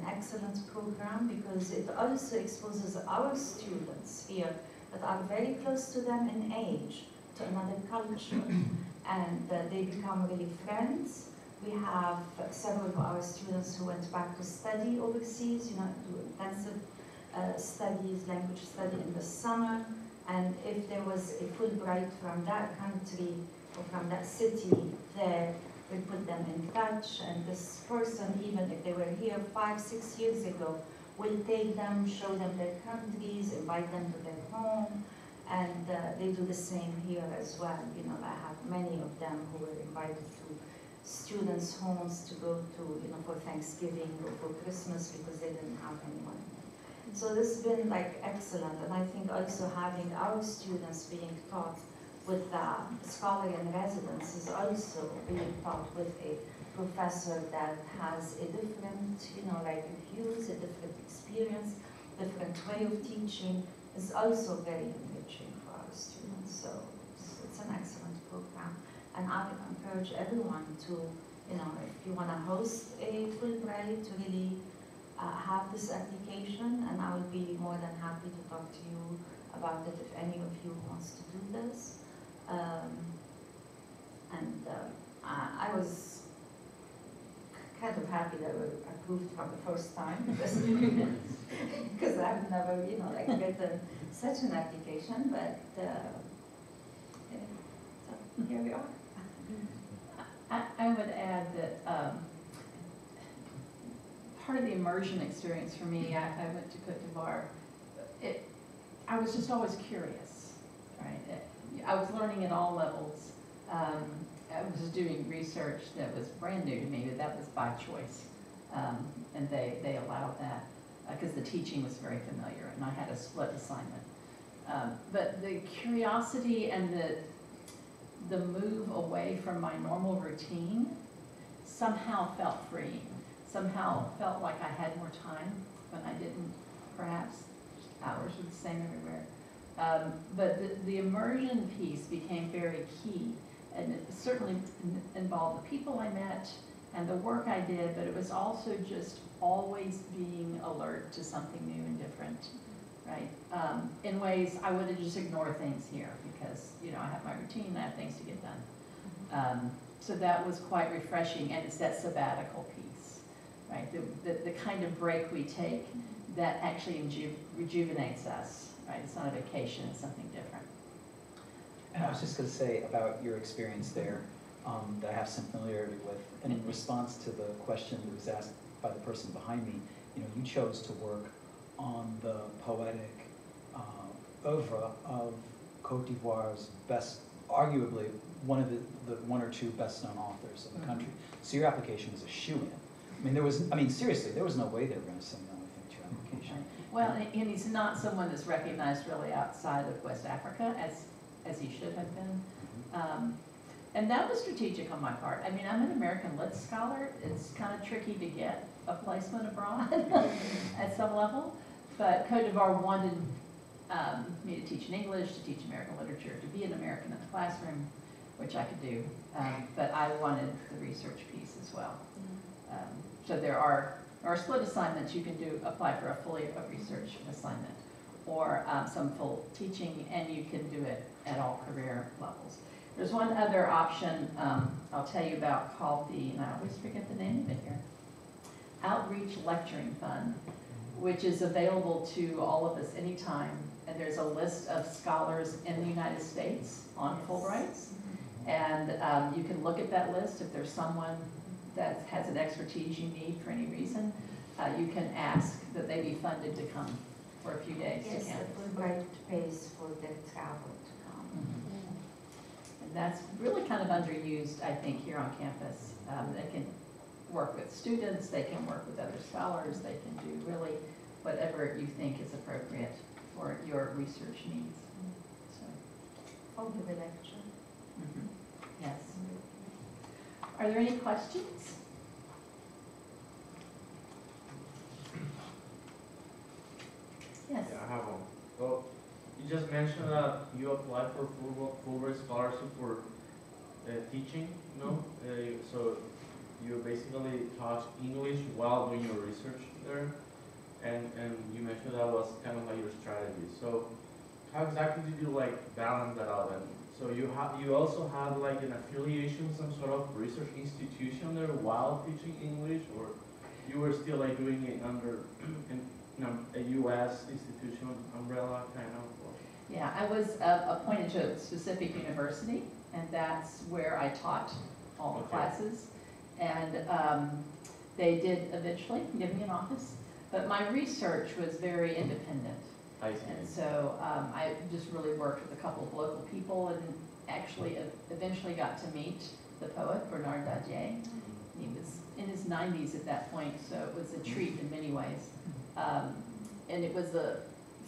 excellent program because it also exposes our students here that are very close to them in age to another culture, and they become really friends. We have several of our students who went back to study overseas, do intensive studies, language study in the summer. And if there was a Fulbright from that country or from that city there, we put them in touch. And this person, even if they were here 5, 6 years ago, will take them, show them their countries, invite them to their home. And they do the same here as well. I have many of them who were invited to students' homes to go to, for Thanksgiving or for Christmas because they didn't have anyone. So this has been excellent, and I think also having our students being taught with scholar in residence is also being taught with a professor that has a different, views, a different experience, different way of teaching is also very enriching for our students. So it's an excellent program, and I would encourage everyone to, if you want to host a Fulbright, to really have this application, and I will be more than happy to talk to you about it if any of you wants to do this. I was kind of happy that we were approved from the first time because I've never, written such an application, but so here we are. I would add that part of the immersion experience for me, I went to Cote d'Ivoire. I was just always curious, right? I was learning at all levels. I was doing research that was brand new to me, but that was by choice. And they allowed that because the teaching was very familiar and I had a split assignment. But the curiosity and the move away from my normal routine somehow felt freeing. Somehow felt like I had more time when I didn't, perhaps. Hours were the same everywhere. But the immersion piece became very key, and it certainly involved the people I met and the work I did, but it was also just always being alert to something new and different, right? In ways I would just ignore things here because, I have my routine, I have things to get done. So that was quite refreshing, and it's that sabbatical piece, right? The kind of break we take that actually rejuvenates us, right? It's not a vacation, it's something different. And I was just going to say about your experience there that I have some familiarity with. And in response to the question that was asked by the person behind me, you chose to work on the poetic oeuvre of Cote d'Ivoire's arguably one of the one or two best-known authors of the country. So your application was a shoo-in. Seriously, there was no way they were going to say no, I think, to your application. Well, and he's not someone that's recognized really outside of West Africa as he should have been. And that was strategic on my part. I'm an American Lit scholar. It's kind of tricky to get a placement abroad at some level. But Cote d'Ivoire wanted me to teach in English, to teach American literature, to be an American in the classroom, which I could do. But I wanted the research piece as well. So there are split assignments. You can apply for a fully research assignment or some full teaching, and you can do it at all career levels. There's one other option I'll tell you about called and I always forget the name of it here, Outreach Lecturing Fund, which is available to all of us anytime and there's a list of scholars in the United States on Fulbrights. And you can look at that list. If there's someone that has an expertise you need for any reason, you can ask that they be funded to come for a few days Yes, to campus. the Fulbright pays for their travel to come. And that's really kind of underused, I think, here on campus. They can work with students, they can work with other scholars, they can do really whatever you think is appropriate for your research needs. So, I'll give a lecture. yes. Are there any questions? Yes. Yeah, I have one. So, you just mentioned that you applied for Fulbright scholarship for teaching, no? So you basically taught English while doing your research there, and you mentioned that was kind of like your strategy. So how exactly did you like balance that out? And so you also had like an affiliation, some sort of research institution there while teaching English, or you were still like doing it under a U.S. institution umbrella kind of? Or? Yeah, I was appointed to a specific university, and that's where I taught all the classes. And they did eventually give me an office, but my research was very independent. I see. And so I just really worked with a couple of local people, and actually eventually got to meet the poet, Bernard Dadier. He was in his 90s at that point, so it was a treat in many ways. And it was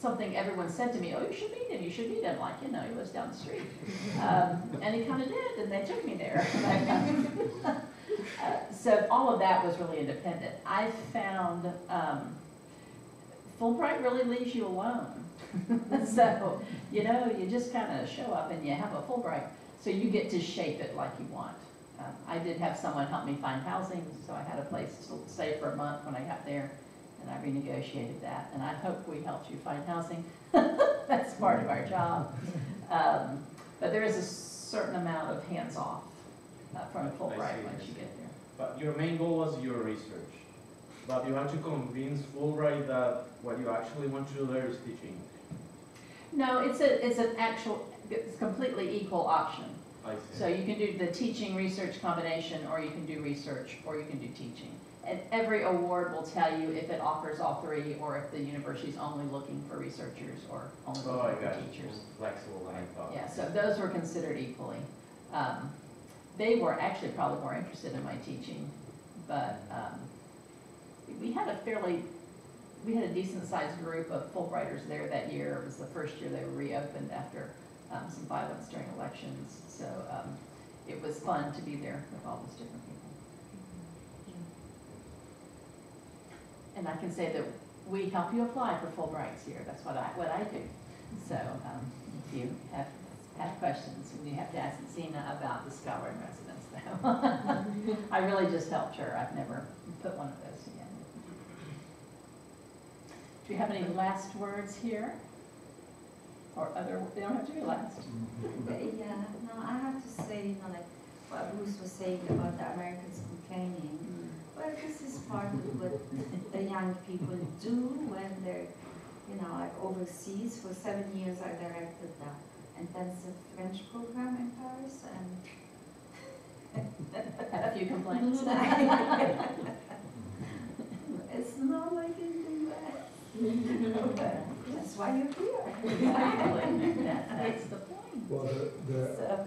something everyone said to me, oh, you should meet him, you should meet him. Like, you know, he lives down the street. And he kind of did, and they took me there. So all of that was really independent. I found Fulbright really leaves you alone. So, you know, you just kind of show up and you have a Fulbright, so you get to shape it like you want. I did have someone help me find housing, so I had a place to stay for a month when I got there, and I renegotiated that, and I hope we helped you find housing. That's part of our job. But there is a certain amount of hands-off from a Fulbright once you get there. But your main goal was your research. But you had to convince Fulbright that what you actually want to do there is teaching. No, it's completely equal option. I see. So you can do the teaching research combination, or you can do research, or you can do teaching. And every award will tell you if it offers all three, or if the university's only looking for researchers or only Oh, I looking got for it. teachers. Flexible than I thought. Yeah, so those were considered equally. They were actually probably more interested in my teaching, but we had a decent sized group of Fulbrighters there that year. It was the first year they were reopened after some violence during elections. So it was fun to be there with all those different people. And I can say that we help you apply for Fulbrights here. That's what I do. So if you have questions, and you have to ask Zena about the scholar in residence, though. I really just helped her. I've never put one of those together. Do you have any last words here? Or they don't have to be last. Yeah, no, I have to say, you know, like what Bruce was saying about the Americans complaining. Well, this is part of what the young people do when they're, you know, like overseas. For 7 years I directed the intensive French program in Paris, and Had a few complaints. it's not like in the US. That's why you're here. Exactly. That's the point. Well,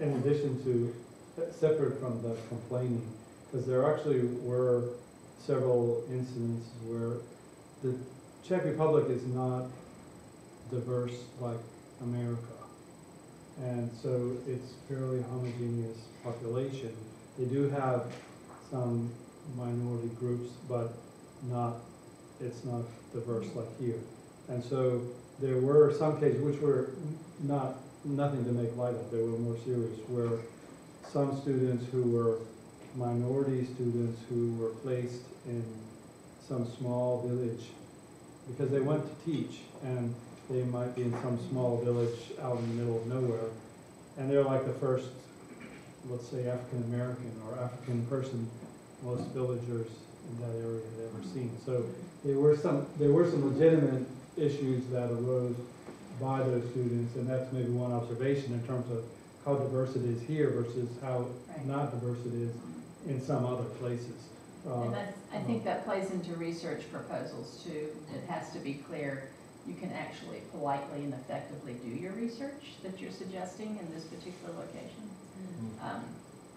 in addition to, separate from the complaining, because there actually were several incidents where the Czech Republic is not diverse like America. And so it's fairly homogeneous population. They do have some minority groups, but it's not diverse like here. And so there were some cases which were nothing to make light of. They were more serious, where some students who were minority students who were placed in some small village because they went to teach, and they might be in some small village out in the middle of nowhere, and they're like the first, let's say, African American or African person most villagers in that area had ever seen. So there were some legitimate issues that arose by those students, and that's maybe one observation in terms of how diverse it is here versus how Right. not diverse it is in some other places. And that's, I think that plays into research proposals too. It has to be clear, you can actually politely and effectively do your research that you're suggesting in this particular location.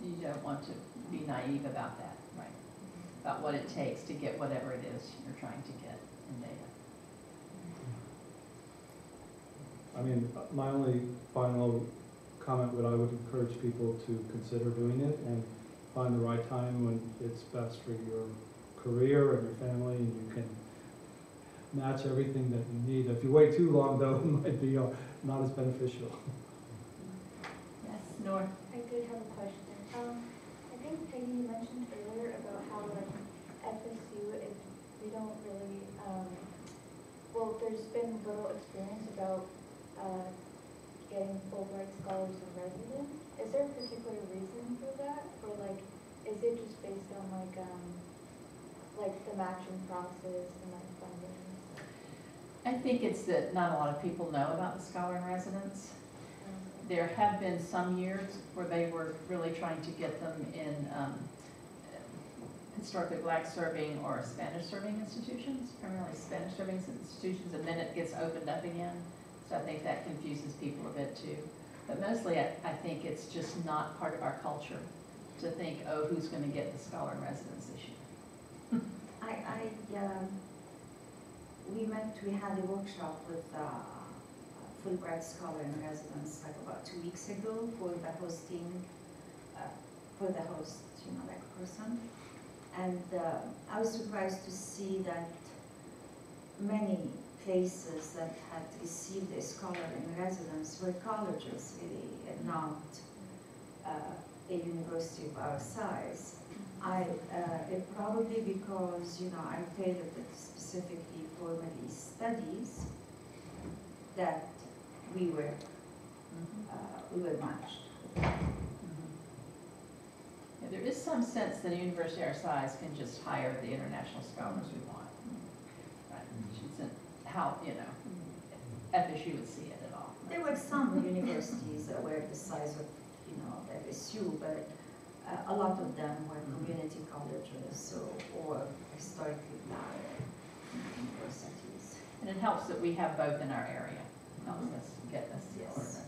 You don't want to be naive about that, right? About what it takes to get whatever it is you're trying to get in data. I mean, my only final comment would I would encourage people to consider doing it and find the right time when it's best for your career and your family, and you can match everything that you need. If you wait too long, though, it might be not as beneficial. Yes, Nor? I did have a question. I think Peggy, you mentioned earlier about how like FSU, if we don't really, well, there's been little experience about getting Fulbright scholars and residents. Is there a particular reason for that, or like, is it just based on like the matching process and like funding and stuff? I think it's that not a lot of people know about the scholar in residence. There have been some years where they were really trying to get them in historically black serving or Spanish serving institutions, primarily Spanish serving institutions, and then it gets opened up again. So I think that confuses people a bit too. But mostly I think it's just not part of our culture to think, oh, who's going to get the scholar in residence this year? We had a workshop with Fulbright scholar in residence like about 2 weeks ago for the hosting, for the host, like person. And I was surprised to see that many places that had received a scholar in residence were colleges really, and not a university of our size. It probably because, I tailored it specifically for maybe studies that we were matched. Yeah, there is some sense that a university our size can just hire the international scholars we want. Right? Which isn't how, FSU would see it at all. There were some universities that were the size of, FSU, but a lot of them were community colleges or historically black universities. And it helps that we have both in our area. Helps us get this Yes.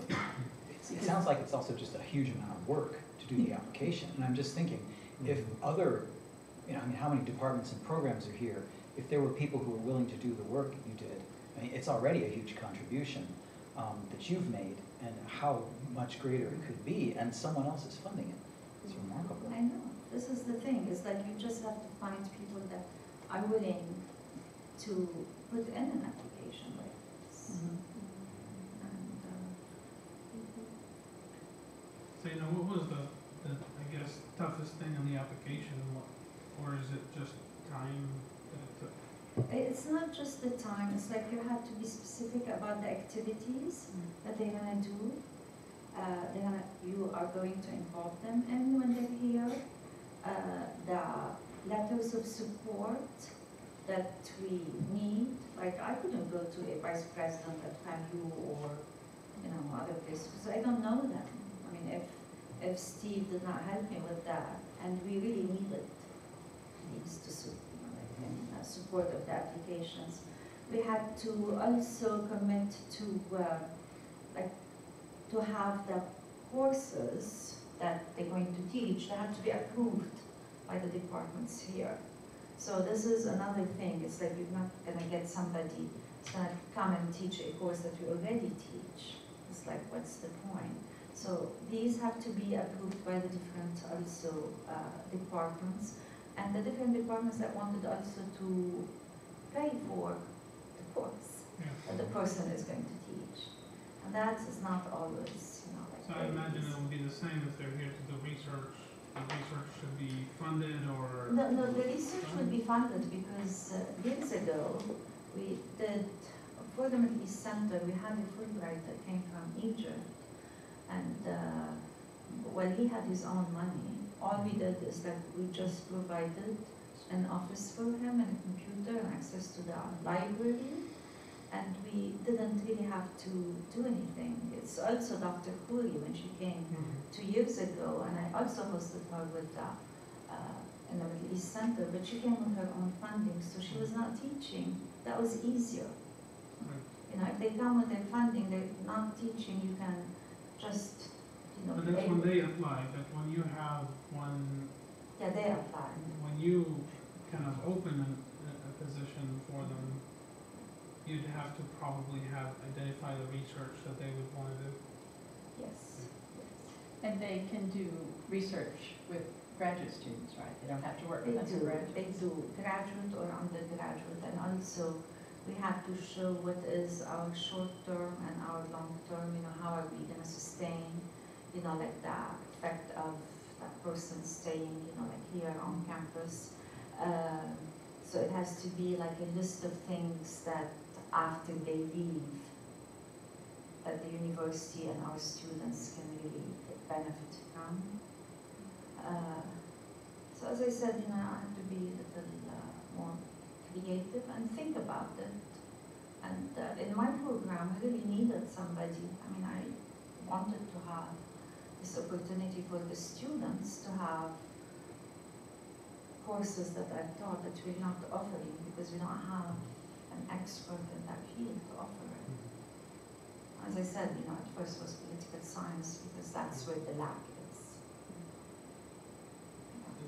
Yeah. It sounds like it's also just a huge amount of work to do the application, and I'm just thinking, if other, how many departments and programs are here, if there were people who were willing to do the work you did, it's already a huge contribution that you've made, and how much greater it could be, and someone else is funding it. It's remarkable. I know. This is the thing. It's like you just have to find people that are willing to put in an application like this. And, So, what was the, I guess, toughest thing on the application, or is it just time that it took? it's not just the time. It's like you have to be specific about the activities that they're gonna do. You are going to involve them in when they're here. The letters of support that we need, like I couldn't go to a vice president at FAMU or, other places, because I don't know them. I mean, if Steve did not help me with that, and we really needs to support of the applications, we had to also commit to, to have the courses that they're going to teach, they have to be approved by the departments here. So this is another thing. It's like you're not going to get somebody who's going to come and teach a course that we already teach. It's like, what's the point? So these have to be approved by the different also departments, and the different departments that wanted also to pay for the course that the person is going to teach. And that is not always, So I imagine it would be the same if they're here to do research. The research should be funded, or? No, the research would be funded because years ago we did, for the Middle East Center, we had a Fulbright that came from Egypt. And when he had his own money, all we did is that we just provided an office for him and a computer and access to the library. and we didn't really have to do anything. It's also Dr. Khoury, when she came 2 years ago, and I also hosted her with in the Middle East Center, but she came with her own funding, so she was not teaching. That was easier. You know, if they come with their funding, they're not teaching, you can just, you know. But that's when they apply, but when you have one, Yeah, they apply. when you kind of open a position for them, you'd have to probably have identify the research that they would want to do. Yes. And they can do research with graduate students, right? They don't have to work They with do, undergraduates. they do, graduate or undergraduate, and also we have to show what is our short term and our long term, you know, how are we gonna sustain, you know, like the effect of that person staying, you know, like here on campus. So it has to be like a list of things that after they leave, that the university and our students can really benefit from. So as I said, you know, I have to be a little more creative and think about it. And in my program, I really needed somebody. I mean, I wanted to have this opportunity for the students to have courses that I thought that we're not offering because we don't have an expert in that field to offer it. As I said, you know, at first was political science because that's where the lack is.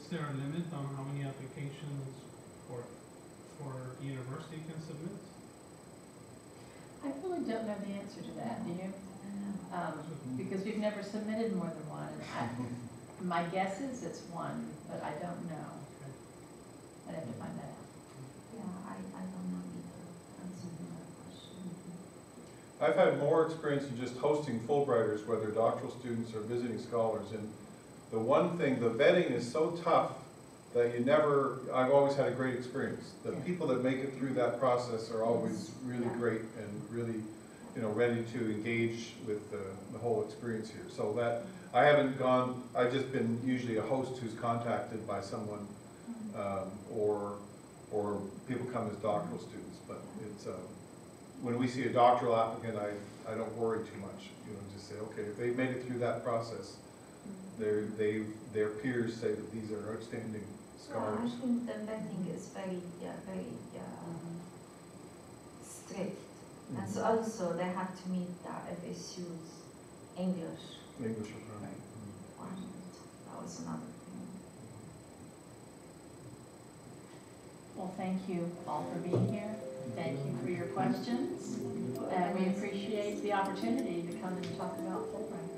Is there a limit on how many applications for the university can submit? I really don't know the answer to that, do you? Because we've never submitted more than one. And my guess is it's one, but I don't know. I'd have to find that out. Yeah, I don't know either. Answering that question. I've had more experience in just hosting Fulbrighters, whether doctoral students or visiting scholars, and the one thing, the vetting is so tough that you never, I've always had a great experience. The people that make it through that process are always really great and really, you know, ready to engage with the whole experience here. So that, I haven't gone, I've just been usually a host who's contacted by someone, or people come as doctoral students, but it's, when we see a doctoral applicant, I don't worry too much, you know, just say, okay, if they've made it through that process, their peers say that these are outstanding scholars. Well, I think the vetting is very strict. And so also they have to meet the FSU's English English requirement. requirement. That was another thing. Well, thank you all for being here. Thank you for your questions. And we appreciate the opportunity to come and talk about Fulbright.